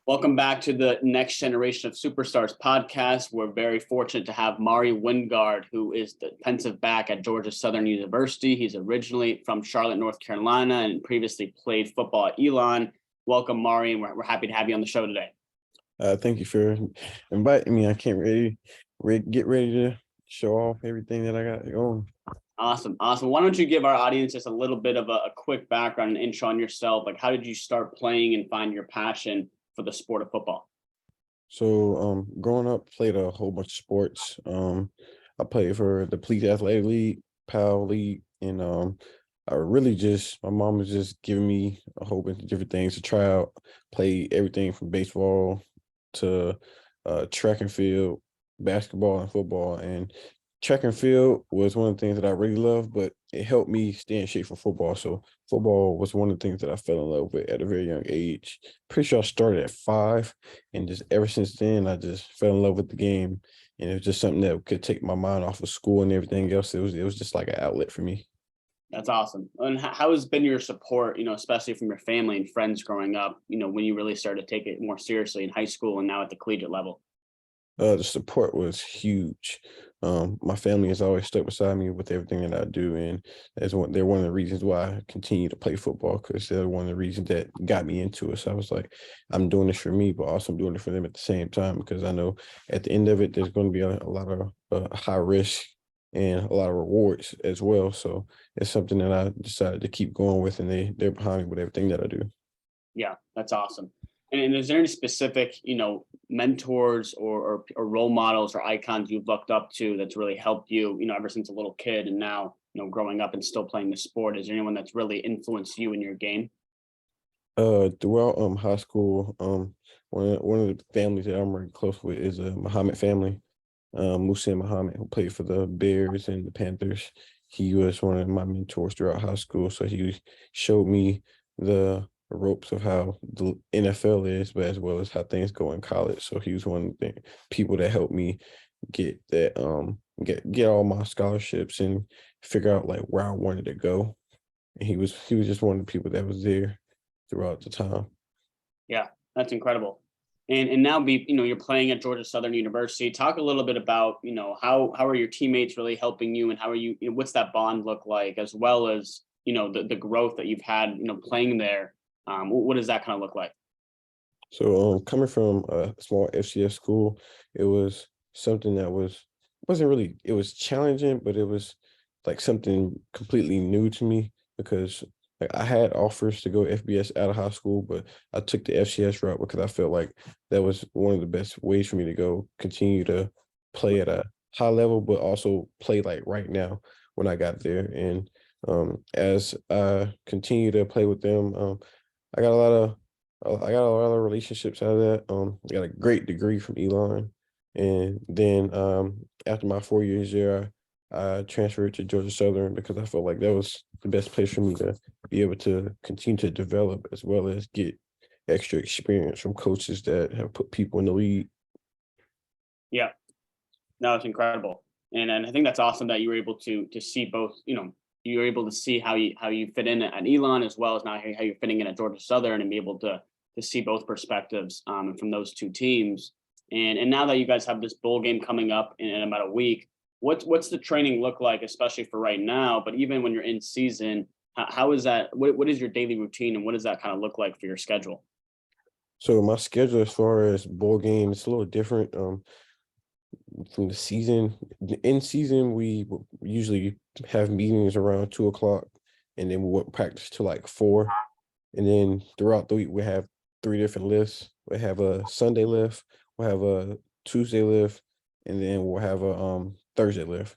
Welcome back to the Next Generation of Superstars podcast. We're very fortunate to have Mari Wingard, who is the defensive back at Georgia Southern University. He's originally from Charlotte, North Carolina, and previously played football at Elon. Welcome, Mari, and we're happy to have you on the show today. Thank you for inviting me. I can't get ready to show off everything that I got going. Awesome. Why don't you give our audience just a little bit of a quick background and intro on yourself? Like, how did you start playing and find your passion for the sport of football? So, growing up, played a whole bunch of sports. I played for the Police Athletic League, PAL League, and my mom was just giving me a whole bunch of different things to try out. Played everything from baseball to track and field, basketball and football. And track and field was one of the things that I really loved, but it helped me stay in shape for football. So football was one of the things that I fell in love with at a very young age. Pretty sure I started at 5, and just ever since then, I just fell in love with the game. And it was just something that could take my mind off of school and everything else. It was just like an outlet for me. That's awesome. And how has been your support, especially from your family and friends growing up, when you really started to take it more seriously in high school and now at the collegiate level? The support was huge. My family has always stuck beside me with everything that I do, and they're one of the reasons why I continue to play football, because they're one of the reasons that got me into it. So I was like, I'm doing this for me, but also I'm doing it for them at the same time, because I know at the end of it, there's going to be a lot of high risk and a lot of rewards as well. So it's something that I decided to keep going with, and they're behind me with everything that I do. Yeah, that's awesome. And is there any specific, mentors or role models or icons you've looked up to that's really helped you, ever since a little kid and now, growing up and still playing the sport? Is there anyone that's really influenced you in your game? Throughout high school, one of the families that I'm really close with is a Muhammad family. Musa Muhammad, who played for the Bears and the Panthers. He was one of my mentors throughout high school. So he showed me the ropes of how the NFL is, but as well as how things go in college. So he was one of the people that helped me get that get all my scholarships and figure out like where I wanted to go. And he was just one of the people that was there throughout the time. Yeah, that's incredible. And now you're playing at Georgia Southern University. Talk a little bit about, how are your teammates really helping you, and how are what's that bond look like, as well as, the growth that you've had, playing there. What does that kind of look like? So coming from a small FCS school, it was something that wasn't really, it was challenging, but it was like something completely new to me, because like I had offers to go FBS out of high school, but I took the FCS route because I felt like that was one of the best ways for me to go continue to play at a high level, but also play like right now when I got there. And as I continue to play with them, I got a lot of I got a lot of relationships out of that. I got a great degree from Elon, and then after my 4 years there, I transferred to Georgia Southern because I felt like that was the best place for me to be able to continue to develop, as well as get extra experience from coaches that have put people in the league. Yeah, no, it's incredible. And I think that's awesome that you were able to see both, you were able to see how you fit in at Elon, as well as now how you're fitting in at Georgia Southern, and be able to see both perspectives from those two teams. And now that you guys have this bowl game coming up in about a week, what's the training look like, especially for right now? But even when you're in season, how is that? What is your daily routine, and what does that kind of look like for your schedule? So my schedule as far as bowl games, it's a little different. From the season. In season, we usually have meetings around 2 o'clock, and then we would practice till like 4. And then throughout the week, we have 3 different lifts. We have a Sunday lift, we'll have a Tuesday lift, and then we'll have a Thursday lift.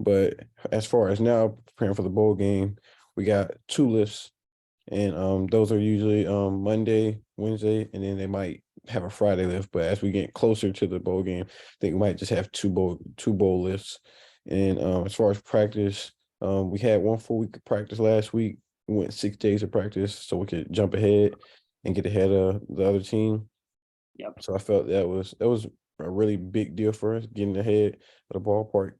But as far as now preparing for the bowl game, we got 2 lifts, and those are usually Monday, Wednesday, and then they might have a Friday lift. But as we get closer to the bowl game, I think we might just have two bowl lifts. And as far as practice, we had one full week of practice last week. We went 6 days of practice so we could jump ahead and get ahead of the other team. Yep. So I felt that was a really big deal for us, getting ahead of the ballpark.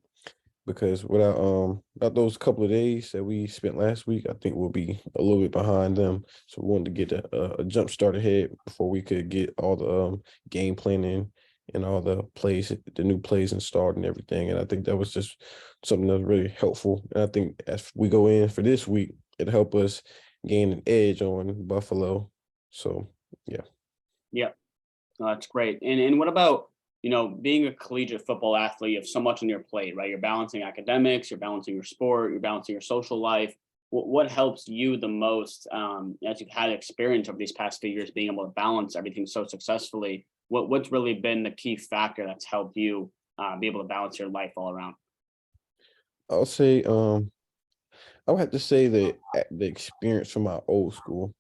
because without those couple of days that we spent last week, I think we'll be a little bit behind them. So we wanted to get a jump start ahead before we could get all the game planning and all the new plays installed and everything. And I think that was just something that was really helpful. And I think as we go in for this week, it'll help us gain an edge on Buffalo. So yeah. Yeah. No, that's great. And what about, being a collegiate football athlete, you have so much on your plate, right? You're balancing academics, you're balancing your sport, you're balancing your social life. What helps you the most, as you've had experience over these past few years, being able to balance everything so successfully? What's really been the key factor that's helped you be able to balance your life all around? I'll say I would have to say that the experience from my old school,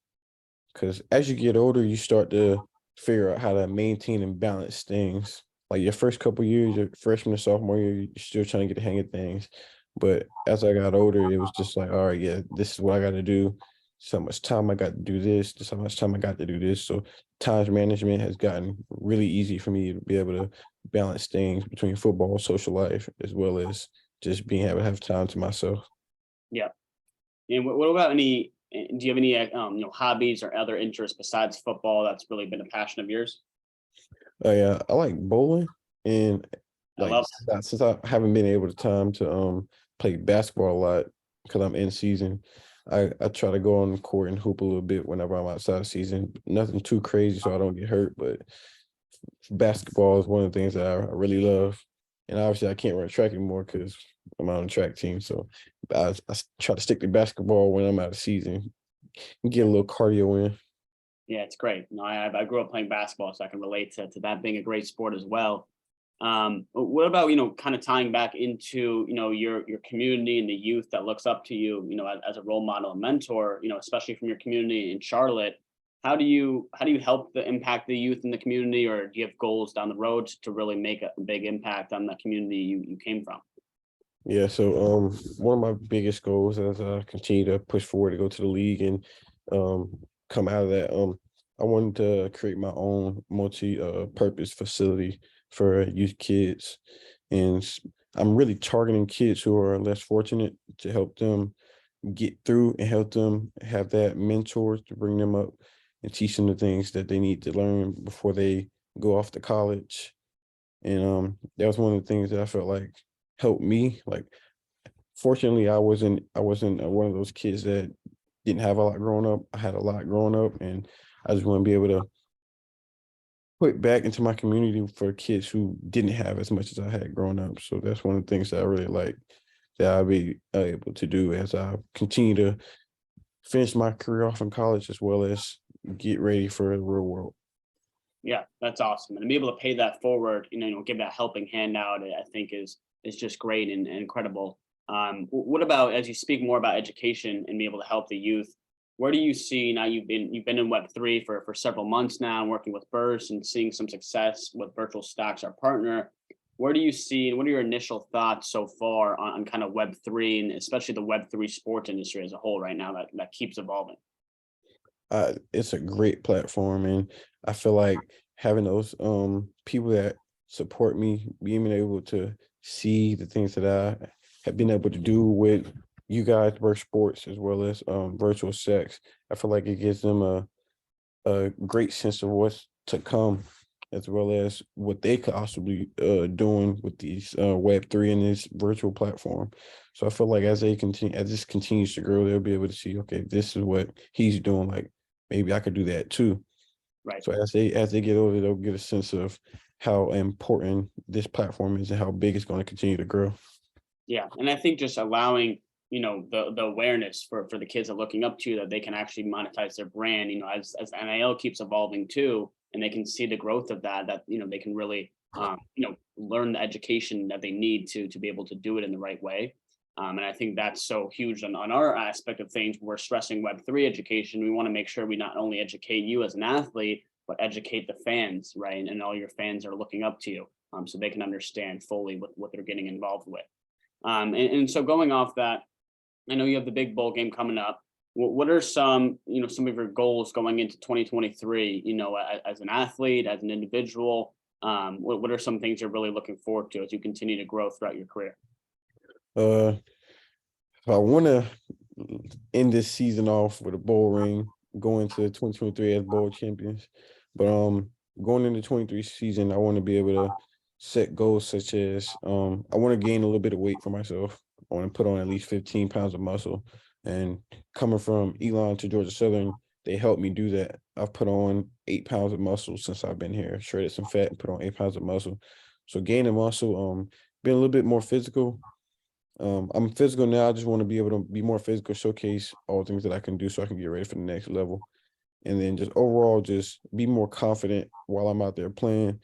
because as you get older, you start to figure out how to maintain and balance things. Like your first couple years, your freshman and sophomore year, you're still trying to get the hang of things. But as I got older, it was just like, all right, yeah, this is what I got to do. So much time I got to do this. This how much time I got to do this. So time management has gotten really easy for me to be able to balance things between football, social life, as well as just being able to have time to myself. Yeah. And what about do you have any, hobbies or other interests besides football that's really been a passion of yours? Yeah, I like bowling, and I like love since I haven't been able to time to play basketball a lot because I'm in season, I try to go on the court and hoop a little bit whenever I'm outside of season. Nothing too crazy so I don't get hurt, but basketball is one of the things that I really love. And obviously I can't run track anymore because I'm on a track team. So try to stick to basketball when I'm out of season and get a little cardio in. Yeah, it's great. No, I grew up playing basketball, so I can relate to that being a great sport as well. But what about, kind of tying back into, your community and the youth that looks up to you, as a role model and mentor, especially from your community in Charlotte. How do you help the impact the youth in the community, or do you have goals down the road to really make a big impact on the community you came from? Yeah, so one of my biggest goals as I continue to push forward to go to the league and come out of that, I wanted to create my own multi purpose facility for youth kids. And I'm really targeting kids who are less fortunate to help them get through and help them have that mentor to bring them up and teach them the things that they need to learn before they go off to college. And that was one of the things that I felt like helped me. Like, fortunately, I wasn't one of those kids that didn't have a lot growing up. I had a lot growing up, and I just want to be able to put back into my community for kids who didn't have as much as I had growing up. So that's one of the things that I really like that I'll be able to do as I continue to finish my career off in college as well as get ready for the real world. Yeah, that's awesome. And to be able to pay that forward, give that helping hand out, I think is just great and incredible. What about, as you speak more about education and be able to help the youth? Where do you see now? You've been in Web3 for several months now, working with Burst and seeing some success with Virtual Stocks, our partner. Where do you see, and what are your initial thoughts so far on kind of Web3 and especially the Web3 sports industry as a whole right now that keeps evolving? It's a great platform, and I feel like having those people that support me, being able to see the things that I have been able to do with you guys, Verse Sports, as well as Virtual Sex, I feel like it gives them a great sense of what's to come, as well as what they could also be doing with these Web3 and this virtual platform. So I feel like as this continues to grow, they'll be able to see, okay, this is what he's doing. Like, maybe I could do that too. Right. So as they get older, they'll get a sense of how important this platform is and how big it's going to continue to grow. Yeah, and I think just allowing, the awareness for the kids that are looking up to you, that they can actually monetize their brand, as NIL keeps evolving too, and they can see the growth of that, they can really learn the education that they need to be able to do it in the right way. And I think that's so huge on our aspect of things. We're stressing Web3 education. We want to make sure we not only educate you as an athlete, but educate the fans, right? And all your fans are looking up to you, so they can understand fully what they're getting involved with. And so going off that, I know you have the big bowl game coming up. What are some of your goals going into 2023, as an athlete, as an individual? What are some things you're really looking forward to as you continue to grow throughout your career? Uh, if I want to end this season off with a bowl ring, going to 2023 as bowl champions, but going into 23 season, I want to be able to set goals such as I want to gain a little bit of weight for myself. I want to put on at least 15 pounds of muscle. And coming from Elon to Georgia Southern, they helped me do that. I've put on 8 pounds of muscle since I've been here, shredded some fat and put on 8 pounds of muscle. So gaining muscle, being a little bit more physical. I'm physical now. I just want to be able to be more physical, showcase all things that I can do so I can get ready for the next level. And then just overall, just be more confident while I'm out there playing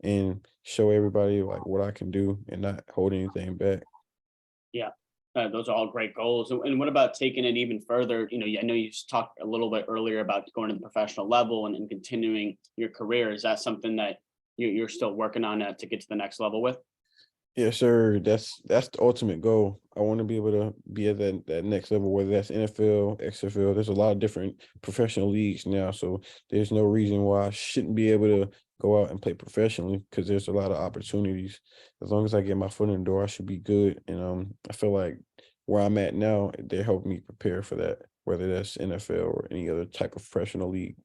and show everybody like what I can do and not hold anything back. Yeah, those are all great goals. And what about taking it even further? I know you just talked a little bit earlier about going to the professional level and continuing your career. Is that something that you're still working on to get to the next level with? Yes, sir. That's the ultimate goal. I want to be able to be at that next level, whether that's NFL, XFL. There's a lot of different professional leagues now, so there's no reason why I shouldn't be able to go out and play professionally because there's a lot of opportunities. As long as I get my foot in the door, I should be good. And I feel like where I'm at now, they're helping me prepare for that, whether that's NFL or any other type of professional league.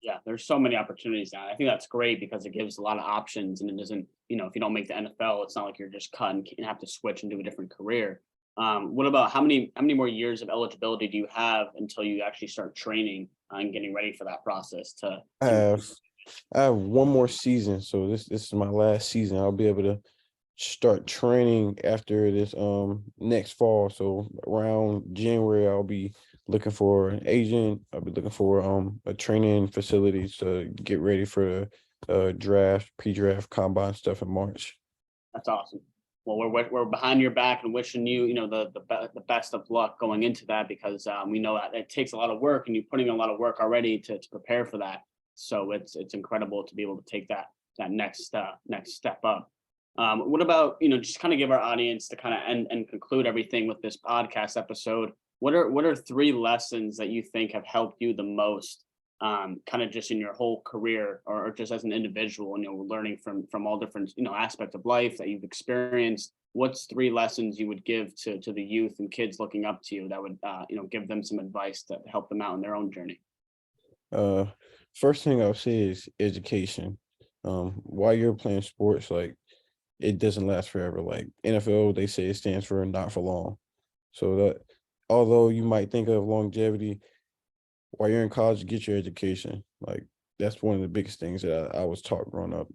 Yeah, there's so many opportunities now. I think that's great because it gives a lot of options, and it doesn't, if you don't make the NFL, it's not like you're just cut and have to switch and do a different career. What about how many more years of eligibility do you have until you actually start training and getting ready for that process I to have I have one more season, so this is my last season. I'll be able to start training after this next fall. So around January, I'll be looking for an agent. I'll be looking for a training facility to get ready for draft, pre-draft, combine stuff in March. That's awesome. Well, we're behind your back and wishing you, the best of luck going into that because we know that it takes a lot of work and you're putting in a lot of work already to prepare for that. So it's incredible to be able to take that next step up. What about just kind of give our audience to kind of end and conclude everything with this podcast episode. What are three lessons that you think have helped you the most kind of just in your whole career or just as an individual, learning from all different, aspects of life that you've experienced? What's three lessons you would give to the youth and kids looking up to you that would, give them some advice to help them out in their own journey? Uh, First thing I'll say is education. While you're playing sports, like it doesn't last forever. Like NFL, they say it stands for not for long. So that although you might think of longevity, while you're in college, get your education. Like that's one of the biggest things that I was taught growing up.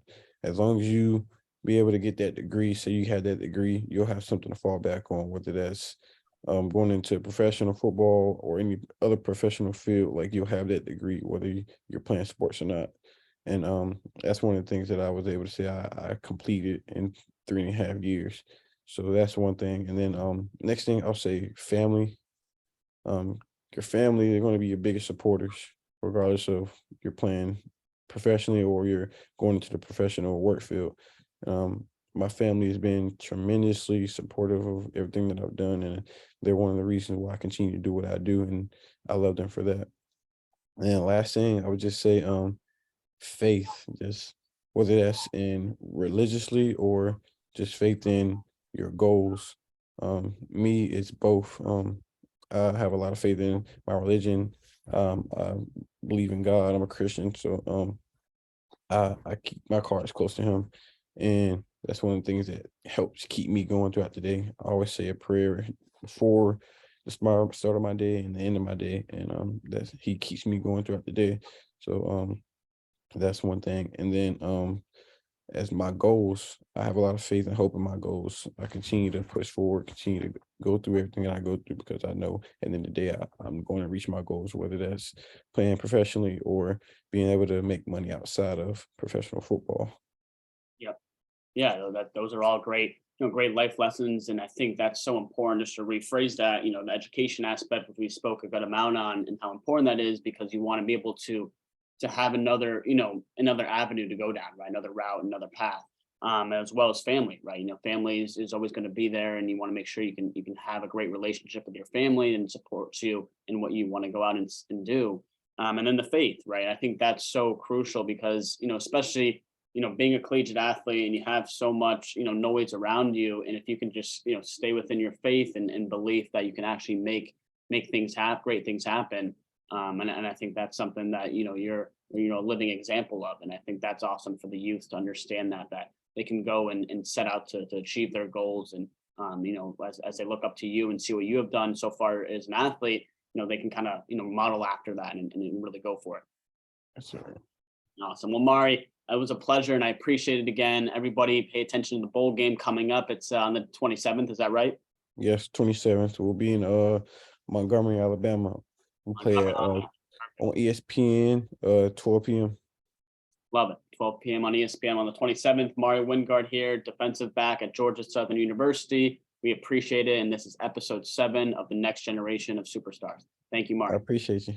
As long as you be able to get that degree, so you had that degree, you'll have something to fall back on, whether that's going into professional football or any other professional field, like you'll have that degree, whether you're playing sports or not. And that's one of the things that I was able to say I completed in 3.5 years. So that's one thing. And then next thing I'll say family. Um, your family, they're going to be your biggest supporters, regardless of you're playing professionally or you're going into the professional work field. Um, my family has been tremendously supportive of everything that I've done, and they're one of the reasons why I continue to do what I do, and I love them for that. And last thing, I would just say, faith, just whether that's in religiously or just faith in your goals. Me, it's both. I have a lot of faith in my religion. I believe in God. I'm a Christian, so I keep my cards close to Him, and that's one of the things that helps keep me going throughout the day. I always say a prayer before the start of my day and the end of my day, and that's He keeps me going throughout the day. So that's one thing. And then as my goals, I have a lot of faith and hope in my goals. I continue to push forward, continue to go through everything that I go through because I know at the end of the day I'm going to reach my goals, whether that's playing professionally or being able to make money outside of professional football. Yep. Yeah, those are all great, great life lessons, and I think that's so important just to rephrase that. The education aspect, which we spoke a good amount on, and how important that is because you want to be able to have another avenue to go down, right? Another route, another path, as well as family, right? Family is always going to be there, and you want to make sure you can have a great relationship with your family and supports you in what you want to go out and do. And then the faith, right? I think that's so crucial because especially being a collegiate athlete and you have so much, noise around you. And if you can just, stay within your faith and belief that you can actually make things happen, great things happen. And I think that's something that, you're, a living example of. And I think that's awesome for the youth to understand that they can go and set out to achieve their goals. And, as they look up to you and see what you have done so far as an athlete, they can kind of, model after that and really go for it. That's right. Awesome. Well, Mari, it was a pleasure and I appreciate it again. Everybody pay attention to the bowl game coming up. It's on the 27th. Is that right? Yes, 27th. We'll be in Montgomery, Alabama. We'll play at on ESPN 12 p.m. Love it. 12 p.m. on ESPN on the 27th. Mari Wingard here, defensive back at Georgia Southern University. We appreciate it. And this is episode 7 of the next generation of superstars. Thank you, I Mari. appreciate you.